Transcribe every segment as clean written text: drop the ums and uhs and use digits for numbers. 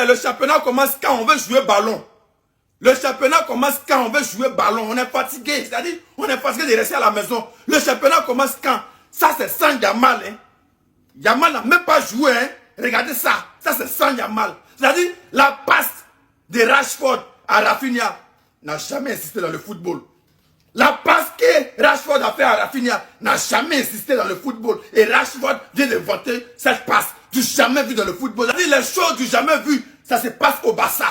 plaît, le championnat commence quand on veut jouer ballon. Le championnat commence quand on veut jouer ballon. On est fatigué. C'est-à-dire, on est fatigué de rester à la maison. Le championnat commence quand? Ça, c'est sans Yamal. Hein. Yamal n'a même pas joué. Hein. Regardez ça. Ça, c'est sans Yamal. C'est-à-dire, la passe de Rashford à Rafinha n'a jamais existé dans le football. La passe que Rashford a fait à Rafinha n'a jamais existé dans le football. Et Rashford vient de vanter cette passe du jamais vu dans le football. C'est-à-dire, les choses du jamais vu, ça se passe au Barça.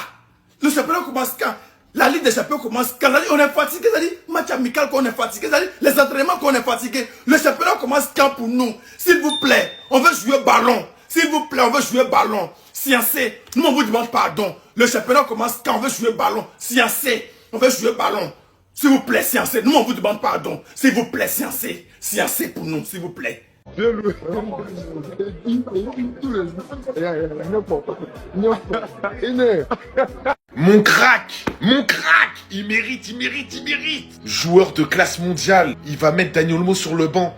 Le championnat commence quand? La Ligue des Champions commence quand? On est fatigué, c'est-à-dire match amical qu'on est fatigué, c'est-à-dire les entraînements qu'on est fatigué. Le championnat commence quand pour nous? S'il vous plaît, on veut jouer ballon. S'il vous plaît, on veut jouer ballon. Sciencé, nous on vous demande pardon. Le championnat commence quand? On veut jouer ballon. Sciencé, on veut jouer ballon. S'il vous plaît, sciencé, nous on vous demande pardon. S'il vous plaît, sciencé. Sciencé pour nous, s'il vous plaît. Mon crack, il mérite. Joueur de classe mondiale, il va mettre Dani Olmo sur le banc.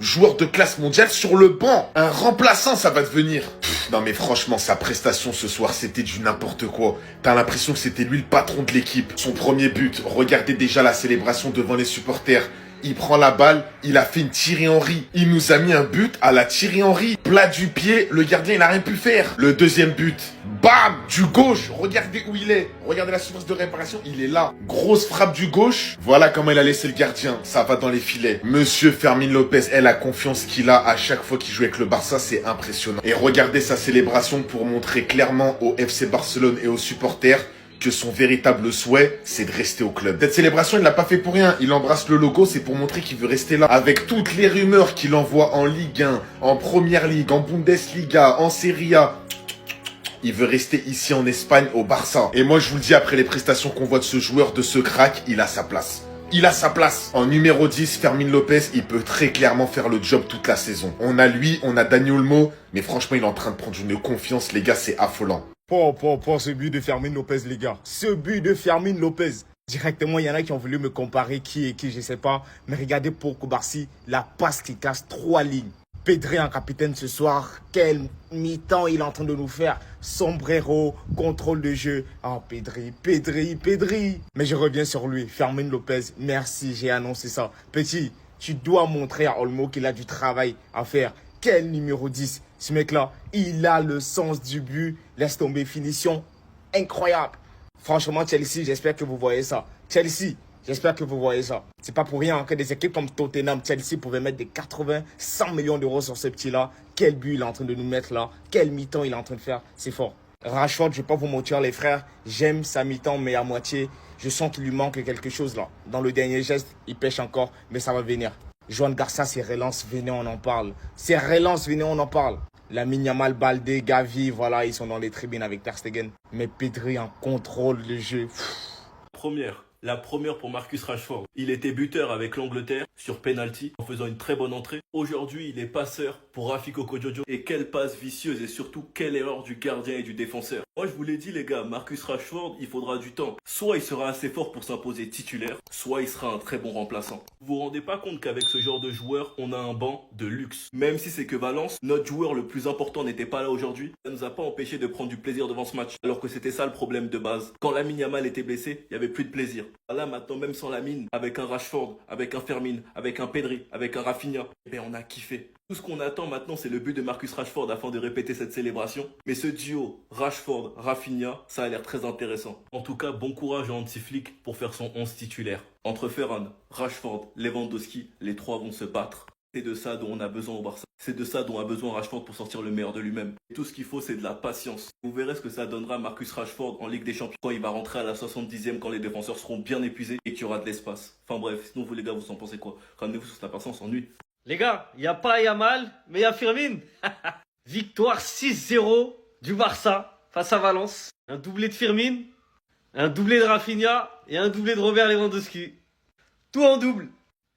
Joueur de classe mondiale sur le banc. Un remplaçant, ça va devenir. Non mais franchement, sa prestation ce soir, c'était du n'importe quoi. T'as l'impression que c'était lui le patron de l'équipe. Son premier but, regardez déjà la célébration devant les supporters. Il prend la balle, il a fait une Thierry Henry. Il nous a mis un but à la Thierry Henry. Plat du pied, le gardien il a rien pu faire. Le deuxième but, bam, du gauche. Regardez où il est. Regardez la surface de réparation, il est là. Grosse frappe du gauche. Voilà comment il a laissé le gardien. Ça va dans les filets. Monsieur Fermin Lopez, la confiance qu'il a à chaque fois qu'il joue avec le Barça, c'est impressionnant. Et regardez sa célébration pour montrer clairement au FC Barcelone et aux supporters que son véritable souhait, c'est de rester au club. Cette célébration, il l'a pas fait pour rien. Il embrasse le logo, c'est pour montrer qu'il veut rester là. Avec toutes les rumeurs qu'il envoie en Ligue 1, en Première Ligue, en Bundesliga, en Serie A, il veut rester ici en Espagne, au Barça. Et moi, je vous le dis, après les prestations qu'on voit de ce joueur, de ce crack, il a sa place. Il a sa place. En numéro 10, Fermin Lopez, il peut très clairement faire le job toute la saison. On a lui, on a Dani Olmo, mais franchement, il est en train de prendre une confiance, les gars, c'est affolant. Ce but de Fermin Lopez, les gars. Ce but de Fermin Lopez. Directement, il y en a qui ont voulu me comparer qui est qui, je sais pas. Mais regardez pour Koubarsi, la passe qui casse 3 lignes. Pedri en capitaine ce soir. Quel mi-temps il est en train de nous faire. Sombrero, contrôle de jeu. Oh, Pedri. Mais je reviens sur lui. Fermin Lopez, merci, j'ai annoncé ça. Petit, tu dois montrer à Olmo qu'il a du travail à faire. Quel numéro 10? Ce mec-là, il a le sens du but. Laisse tomber, finition incroyable. Franchement, Chelsea, j'espère que vous voyez ça. Chelsea, j'espère que vous voyez ça. C'est pas pour rien que des équipes comme Tottenham, Chelsea pouvaient mettre des 80, 100 millions d'euros sur ce petit-là. Quel but il est en train de nous mettre là. Quel mi-temps il est en train de faire. C'est fort. Rashford, je vais pas vous mentir les frères. J'aime sa mi-temps, mais à moitié. Je sens qu'il lui manque quelque chose là. Dans le dernier geste, il pêche encore, mais ça va venir. Joan Garcia, ses relances, venez, on en parle. Ses relances, venez, on en parle. Lamine Yamal, Balde, Gavi, voilà, ils sont dans les tribunes avec Ter Stegen. Mais Pedri en contrôle de jeu. La première pour Marcus Rashford. Il était buteur avec l'Angleterre sur penalty en faisant une très bonne entrée. Aujourd'hui, il est passeur pour Rafik Okojojo. Et quelle passe vicieuse et surtout quelle erreur du gardien et du défenseur. Moi, je vous l'ai dit les gars, Marcus Rashford, il faudra du temps. Soit il sera assez fort pour s'imposer titulaire, soit il sera un très bon remplaçant. Vous vous rendez pas compte qu'avec ce genre de joueur, on a un banc de luxe. Même si c'est que Valence, notre joueur le plus important n'était pas là aujourd'hui, ça nous a pas empêché de prendre du plaisir devant ce match. Alors que c'était ça le problème de base. Quand Lamine Yamal était blessé, il y avait plus de plaisir. Là maintenant, même sans Lamine, avec un Rashford, avec un Fermin, avec un Pedri, avec un Rafinha, eh bien on a kiffé. Tout ce qu'on attend maintenant, c'est le but de Marcus Rashford afin de répéter cette célébration. Mais ce duo Rashford-Rafinha, ça a l'air très intéressant. En tout cas, bon courage à Hansi Flick pour faire son 11 titulaire. Entre Ferran, Rashford, Lewandowski, les trois vont se battre. C'est de ça dont on a besoin au Barça. C'est de ça dont a besoin Rashford pour sortir le meilleur de lui-même. Et tout ce qu'il faut, c'est de la patience. Vous verrez ce que ça donnera Marcus Rashford en Ligue des Champions quand il va rentrer à la 70e, quand les défenseurs seront bien épuisés et qu'il y aura de l'espace. Enfin bref, sinon vous les gars, vous en pensez quoi? Ramenez-vous sur cette personne, on s'ennuie. Les gars, il n'y a pas Yamal, mais il y a Firmin. Victoire 6-0 du Barça face à Valence. Un doublé de Firmin, un doublé de Rafinha et un doublé de Robert Lewandowski. Tout en double.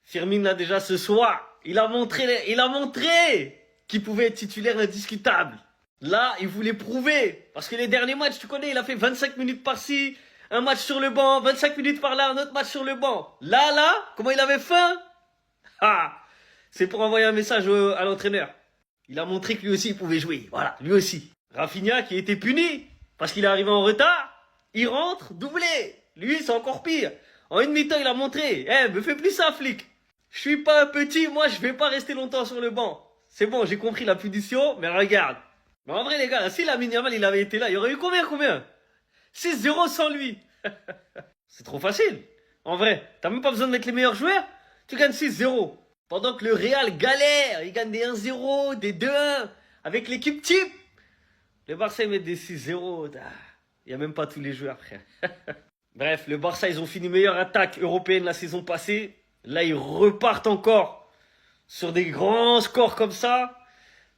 Firmin là déjà ce soir, il a montré qu'il pouvait être titulaire indiscutable. Là, il voulait prouver. Parce que les derniers matchs, tu connais, il a fait 25 minutes par-ci, un match sur le banc, 25 minutes par-là, un autre match sur le banc. Là, comment il avait faim? C'est pour envoyer un message à l'entraîneur. Il a montré que lui aussi, il pouvait jouer. Voilà, lui aussi. Rafinha qui a été puni parce qu'il est arrivé en retard. Il rentre, doublé. Lui, c'est encore pire. En une mi-temps, il a montré. Eh, me fais plus ça, flic. Je suis pas un petit, moi, je vais pas rester longtemps sur le banc. C'est bon, j'ai compris la punition, mais regarde. Mais en vrai, les gars, si Lamine Yamal, il avait été là, il y aurait eu combien 6-0 sans lui. C'est trop facile. En vrai, t'as même pas besoin de mettre les meilleurs joueurs. Tu gagnes 6-0. Pendant que le Real galère, il gagne des 1-0, des 2-1, avec l'équipe type. Le Barça, ils mettent des 6-0. Il n'y a même pas tous les joueurs, frère. Bref, le Barça, ils ont fini meilleure attaque européenne la saison passée. Là, ils repartent encore sur des grands scores comme ça.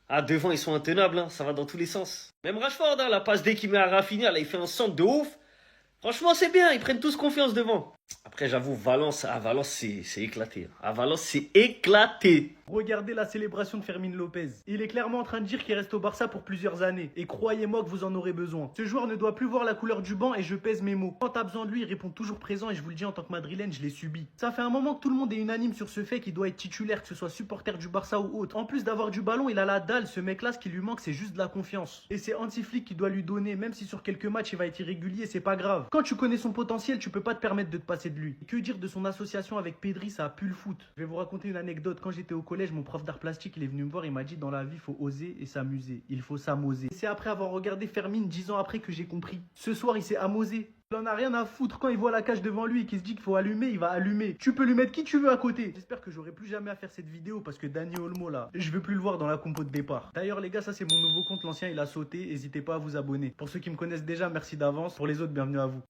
Ah, devant, ils sont intenables, hein. Ça va dans tous les sens. Même Rashford, hein, la passe dès qu'il met à Rafinha, là, il fait un centre de ouf. Franchement, c'est bien, ils prennent tous confiance devant. Après, j'avoue, Valence, c'est éclaté. À Valence, c'est éclaté. Regardez la célébration de Fermin Lopez. Il est clairement en train de dire qu'il reste au Barça pour plusieurs années. Et croyez-moi que vous en aurez besoin. Ce joueur ne doit plus voir la couleur du banc et je pèse mes mots. Quand t'as besoin de lui, il répond toujours présent et je vous le dis en tant que madrilène, je l'ai subi. Ça fait un moment que tout le monde est unanime sur ce fait qu'il doit être titulaire, que ce soit supporter du Barça ou autre. En plus d'avoir du ballon, il a la dalle. Ce mec-là, ce qui lui manque, c'est juste de la confiance. Et c'est Hansi Flick qui doit lui donner, même si sur quelques matchs il va être irrégulier, c'est pas grave. Quand tu connais son potentiel, tu peux pas te permettre de te passer de lui. Et que dire de son association avec Pedri, ça a pu le foot. Je vais vous raconter une anecdote. Quand j'étais au collège, mon prof d'art plastique, il est venu me voir, il m'a dit dans la vie, il faut oser et s'amuser. Il faut s'amuser. C'est après avoir regardé Fermin 10 ans après que j'ai compris. Ce soir, il s'est amusé. Il en a rien à foutre quand il voit la cage devant lui et qu'il se dit qu'il faut allumer, il va allumer. Tu peux lui mettre qui tu veux à côté. J'espère que j'aurai plus jamais à faire cette vidéo parce que Dani Olmo là, je veux plus le voir dans la compo de départ. D'ailleurs les gars, ça c'est mon nouveau compte, l'ancien il a sauté, n'hésitez pas à vous abonner. Pour ceux qui me connaissent déjà, merci d'avance. Pour les autres, bienvenue à vous.